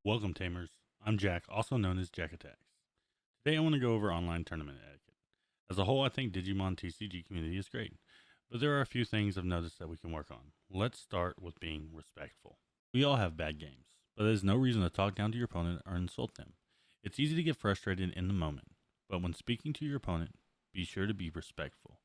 Welcome, Tamers. I'm Jack, also known as Jack Attacks. Today I want to go over online tournament etiquette. As a whole, I think Digimon TCG community is great, but there are a few things I've noticed that we can work on. Let's start with being respectful. We all have bad games, but there's no reason to talk down to your opponent or insult them. It's easy to get frustrated in the moment, but when speaking to your opponent, be sure to be respectful.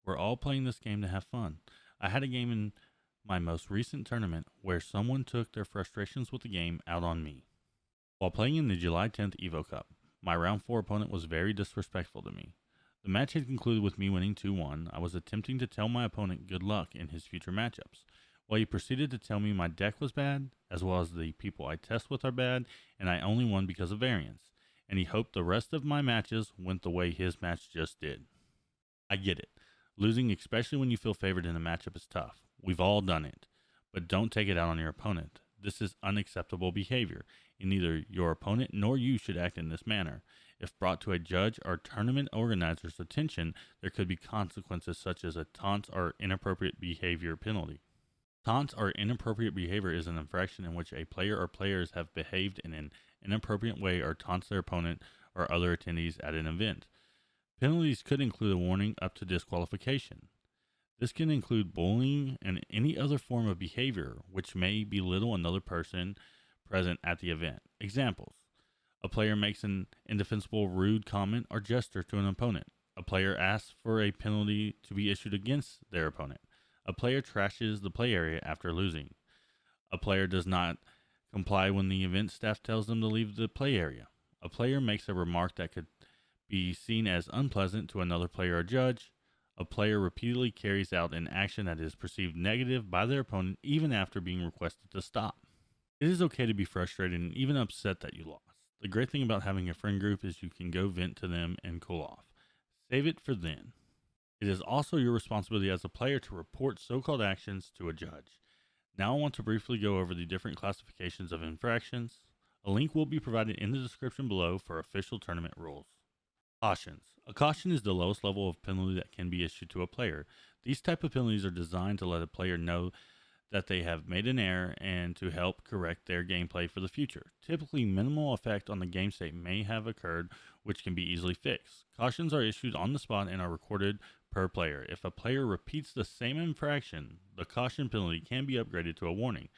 We're all playing this game to have fun. I had a game in my most recent tournament where someone took their frustrations with the game out on me. While playing in the July 10th Evo Cup, my round 4 opponent was very disrespectful to me. The match had concluded with me winning 2-1. I was attempting to tell my opponent good luck in his future matchups, while he proceeded to tell me my deck was bad, as well as the people I test with are bad, and I only won because of variance, and he hoped the rest of my matches went the way his match just did. I get it. Losing, especially when you feel favored in a matchup, is tough. We've all done it, but don't take it out on your opponent. This is unacceptable behavior, and neither your opponent nor you should act in this manner. If brought to a judge or tournament organizer's attention, there could be consequences such as a taunt or inappropriate behavior penalty. Taunt or inappropriate behavior is an infraction in which a player or players have behaved in an inappropriate way or taunts their opponent or other attendees at an event. Penalties could include a warning up to disqualification. This can include bullying and any other form of behavior which may belittle another person present at the event. Examples: a player makes an indefensible, rude comment or gesture to an opponent. A player asks for a penalty to be issued against their opponent. A player trashes the play area after losing. A player does not comply when the event staff tells them to leave the play area. A player makes a remark that could be seen as unpleasant to another player or judge. A player repeatedly carries out an action that is perceived negative by their opponent even after being requested to stop. It is okay to be frustrated and even upset that you lost. The great thing about having a friend group is you can go vent to them and cool off. Save it for then. It is also your responsibility as a player to report so-called actions to a judge. Now I want to briefly go over the different classifications of infractions. A link will be provided in the description below for official tournament rules. Cautions. A caution is the lowest level of penalty that can be issued to a player. These type of penalties are designed to let a player know that they have made an error and to help correct their gameplay for the future. Typically, minimal effect on the game state may have occurred, which can be easily fixed. Cautions are issued on the spot and are recorded per player. If a player repeats the same infraction, the caution penalty can be upgraded to a warning.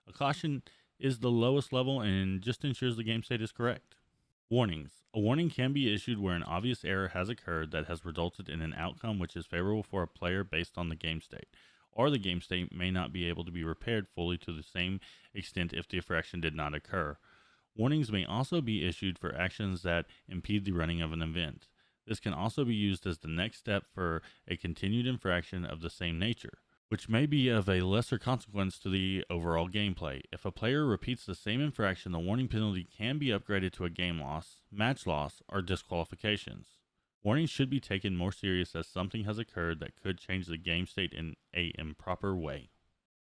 A caution is the lowest level and just ensures the game state is correct. Warnings. A warning can be issued where an obvious error has occurred that has resulted in an outcome which is favorable for a player based on the game state, or the game state may not be able to be repaired fully to the same extent if the infraction did not occur. Warnings may also be issued for actions that impede the running of an event. This can also be used as the next step for a continued infraction of the same nature, which may be of a lesser consequence to the overall gameplay. If a player repeats the same infraction, the warning penalty can be upgraded to a game loss, match loss, or disqualifications. Warnings should be taken more serious as something has occurred that could change the game state in an improper way.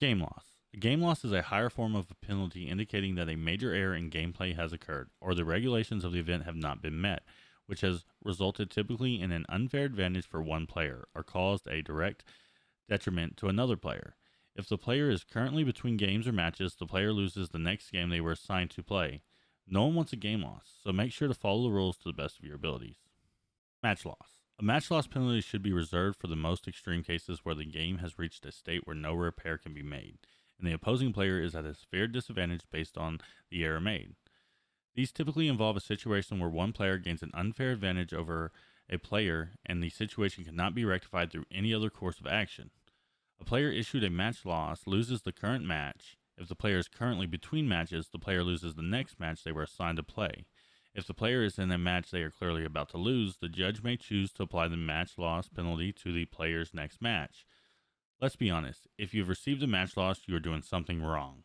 Game loss. A game loss is a higher form of a penalty indicating that a major error in gameplay has occurred, or the regulations of the event have not been met, which has resulted typically in an unfair advantage for one player, or caused a direct detriment to another player. If the player is currently between games or matches, the player loses the next game they were assigned to play. No one wants a game loss, so make sure to follow the rules to the best of your abilities. Match loss. A match loss penalty should be reserved for the most extreme cases where the game has reached a state where no repair can be made, and the opposing player is at a severe disadvantage based on the error made. These typically involve a situation where one player gains an unfair advantage over a player and the situation cannot be rectified through any other course of action. A player issued a match loss loses the current match. If the player is currently between matches, the player loses the next match they were assigned to play. If the player is in a match they are clearly about to lose, the judge may choose to apply the match loss penalty to the player's next match. Let's be honest, if you've received a match loss, you are doing something wrong.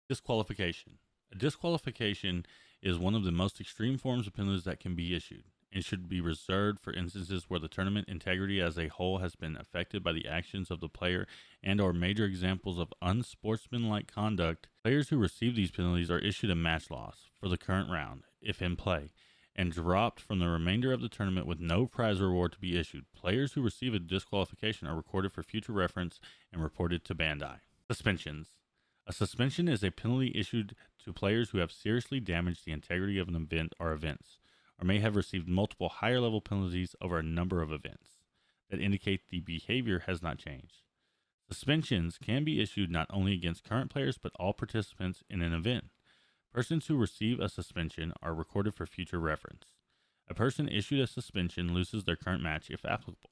Disqualification. A disqualification is one of the most extreme forms of penalties that can be issued, and should be reserved for instances where the tournament integrity as a whole has been affected by the actions of the player and or major examples of unsportsmanlike conduct. Players who receive these penalties are issued a match loss for the current round, if in play, and dropped from the remainder of the tournament with no prize reward to be issued. Players who receive a disqualification are recorded for future reference and reported to Bandai. Suspensions. A suspension is a penalty issued to players who have seriously damaged the integrity of an event or events, or may have received multiple higher level penalties over a number of events that indicate the behavior has not changed. Suspensions can be issued not only against current players but all participants in an event. Persons who receive a suspension are recorded for future reference. A person issued a suspension loses their current match if applicable,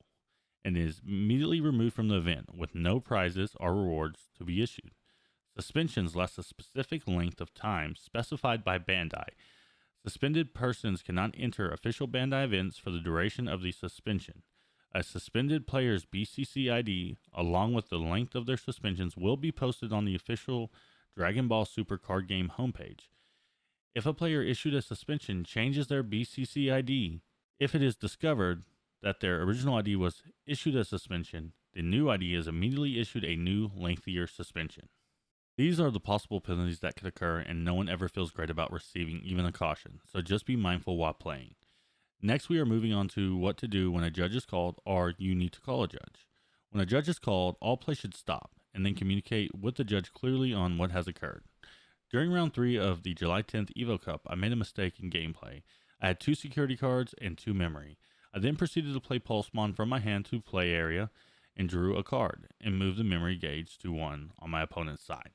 and is immediately removed from the event with no prizes or rewards to be issued. Suspensions last a specific length of time specified by Bandai. Suspended persons cannot enter official Bandai events for the duration of the suspension. A suspended player's BCC ID, along with the length of their suspensions, will be posted on the official Dragon Ball Super card game homepage. If a player issued a suspension changes their BCC ID, if it is discovered that their original ID was issued a suspension, the new ID is immediately issued a new, lengthier suspension. These are the possible penalties that could occur, and no one ever feels great about receiving even a caution, so just be mindful while playing. Next, we are moving on to what to do when a judge is called or you need to call a judge. When a judge is called, all play should stop, and then communicate with the judge clearly on what has occurred. During round 3 of the July 10th Evo Cup, I made a mistake in gameplay. I had 2 security cards and 2 memory. I then proceeded to play Pulsemon from my hand to play area and drew a card and moved the memory gauge to 1 on my opponent's side.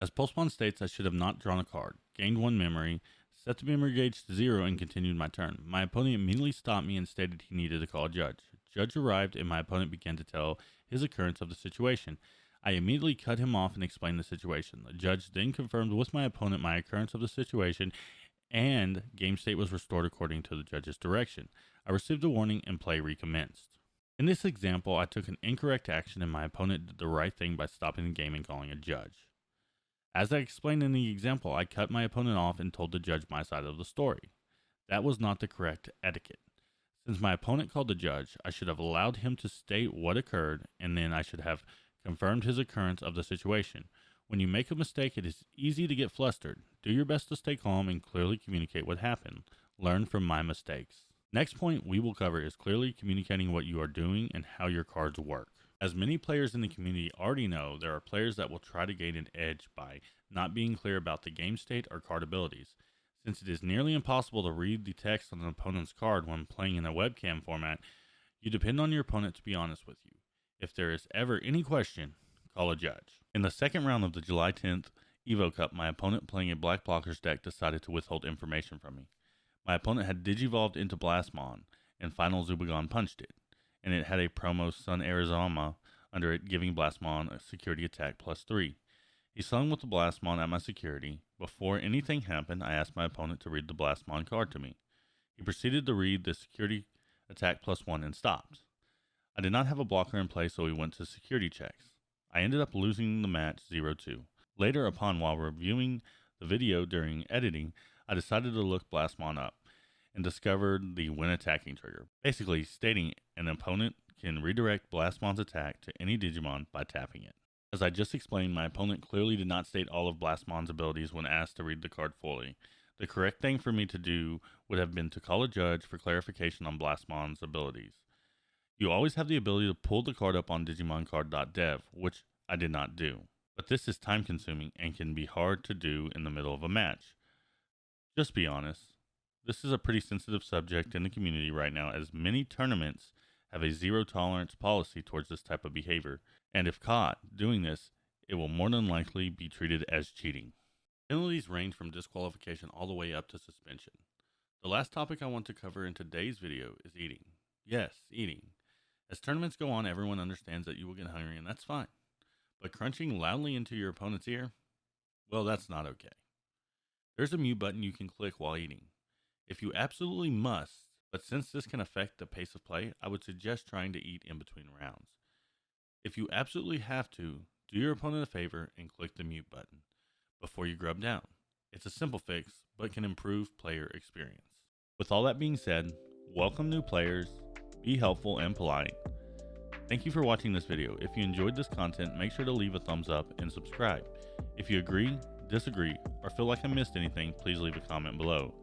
As Pulsemon states, I should have not drawn a card, gained 1 memory, set the memory gauge to 0, and continued my turn. My opponent immediately stopped me and stated he needed to call a judge. Judge arrived and my opponent began to tell his occurrence of the situation. I immediately cut him off and explained the situation. The judge then confirmed with my opponent my occurrence of the situation, and game state was restored according to the judge's direction. I received a warning and play recommenced. In this example, I took an incorrect action and my opponent did the right thing by stopping the game and calling a judge. As I explained in the example, I cut my opponent off and told the judge my side of the story. That was not the correct etiquette. Since my opponent called the judge, I should have allowed him to state what occurred, and then I should have confirmed his occurrence of the situation. When you make a mistake, it is easy to get flustered. Do your best to stay calm and clearly communicate what happened. Learn from my mistakes. Next point we will cover is clearly communicating what you are doing and how your cards work. As many players in the community already know, there are players that will try to gain an edge by not being clear about the game state or card abilities. Since it is nearly impossible to read the text on an opponent's card when playing in a webcam format, you depend on your opponent to be honest with you. If there is ever any question, call a judge. In the second round of the July 10th Evo Cup, my opponent playing a Black Blockers deck decided to withhold information from me. My opponent had Digivolved into Blastmon, and Final Zubagon punched it, and it had a promo Sun Arizona under it, giving Blastmon a security attack +3. He slung with the Blastmon at my security. Before anything happened, I asked my opponent to read the Blastmon card to me. He proceeded to read the security attack +1 and stopped. I did not have a blocker in place, so we went to security checks. I ended up losing the match 0-2. Later upon, while reviewing the video during editing, I decided to look Blastmon up and discovered the when attacking trigger, basically stating an opponent can redirect Blastmon's attack to any Digimon by tapping it. As I just explained, my opponent clearly did not state all of Blastmon's abilities when asked to read the card fully. The correct thing for me to do would have been to call a judge for clarification on Blastmon's abilities. You always have the ability to pull the card up on DigimonCard.dev, which I did not do. But this is time consuming and can be hard to do in the middle of a match. Just be honest. This is a pretty sensitive subject in the community right now, as many tournaments have a zero tolerance policy towards this type of behavior, and if caught doing this, it will more than likely be treated as cheating. Penalties range from disqualification all the way up to suspension. The last topic I want to cover in today's video is eating. Yes, eating. As tournaments go on, everyone understands that you will get hungry, and that's fine. But crunching loudly into your opponent's ear? Well, that's not okay. There's a mute button you can click while eating. If you absolutely must, but since this can affect the pace of play, I would suggest trying to eat in between rounds. If you absolutely have to, do your opponent a favor and click the mute button before you grub down. It's a simple fix, but can improve player experience. With all that being said, welcome new players, be helpful and polite. Thank you for watching this video. If you enjoyed this content, make sure to leave a thumbs up and subscribe. If you agree, disagree, or feel like I missed anything, please leave a comment below.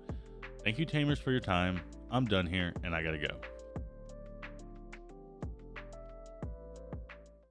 Thank you, Tamers, for your time. I'm done here, and I gotta go.